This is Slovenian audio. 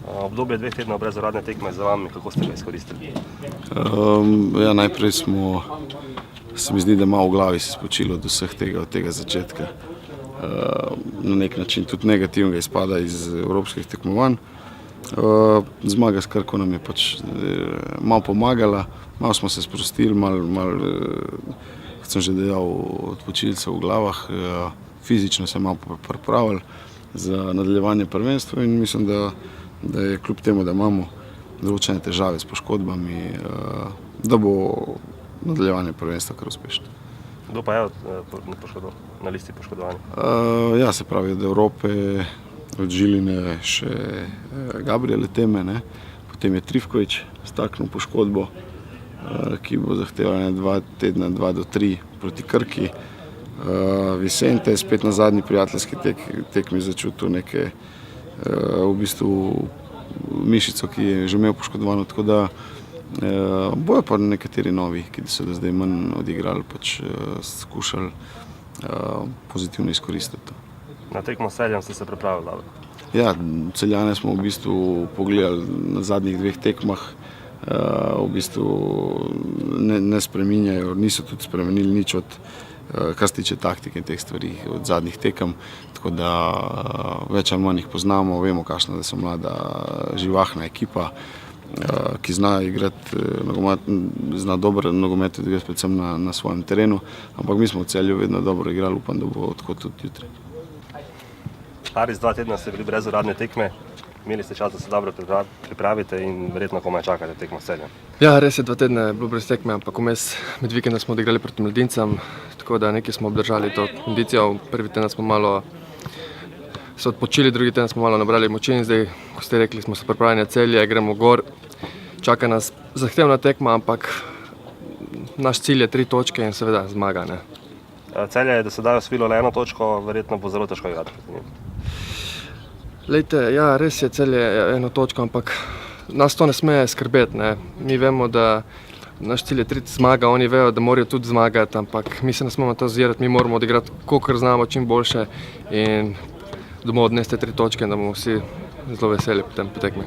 Obdobje 2 tednov brez uradne tekme za vami, kako ste ga izkoristili? Ja, najprej se mi zdi, da malo v glavi se spočilo od vseh od tega začetka. Na nek način tudi negativnega izpada iz evropskih tekmovanj. Zmaga s Krko nam je pač malo pomagala, malo smo se sprostili, kot sem že dejal, odpočili se v glavah, fizično se malo pripravili za nadaljevanje prvenstva in mislim, da je kljub temu, da imamo določene težave s poškodbami, da bo nadaljevanje prvenstva kar uspešno. Kdo pa je na listi poškodovanih? Ja, se pravi, od Evrope, od Žiline še Gabriel Teme, potem je Trifković staknil poškodbo, ki bo zahtevala 2 tedna, 2 do 3 proti Krki. Vicente je spet na zadnji prijateljski tekmi začutil neke, v bistvu mišico, ki je že imel poškodovano, tako da bojo pa nekateri novi, ki so do zdaj manj odigrali, pač skušali pozitivno izkoristiti to. Na tekmo s Celjem ste se pripravili dobro? Ja, Celjane smo v bistvu pogledali na zadnjih 2 tekmah, v bistvu ne spreminjajo, niso tudi spremenili nič od, kar se tiče taktike in teh stvari od zadnjih tekem, tako da več ali manj jih poznamo, vemo kakšna, da so mlada, živahna ekipa, ki zna igrati nogomet, zna dobro nogomet odigrati predvsem na svojem terenu, ampak mi smo v Celju vedno dobro igrali, upam, da bo tako tudi jutri. Haris, 2 tedna ste bili brez uradne tekme, imeli ste čas, da se dobro pripravite in verjetno komaj čakate tekmo s Celjem. Ja, res je, 2 tedne je bilo brez tekme, ampak vmes med vikendom smo odigrali proti Mladincem, tako da nekaj smo obdržali to kondicijo. Prvi teden smo malo se odpočili, drugi teden smo malo nabrali moči in zdaj, ko ste rekli, smo se pripravljeni na Celje, gremo gor. Čaka nas zahtevna tekma, ampak naš cilj je 3 točke in seveda zmaga. Celje je do sedaj osvojilo le 1 točko, verjetno bo zelo težko igrati proti njim. Lejte, ja, res je, Celje 1 točko, ampak nas to ne sme skrbeti. Mi vemo, da naš cilj je 3 zmaga, oni vejo, da morajo tudi zmagati, ampak mi se ne smemo to ozirati, mi moramo odigrati, kolikor znamo, čim boljše in domov odnesti 3 točke, da bomo vsi zelo veseli potem po tekmi.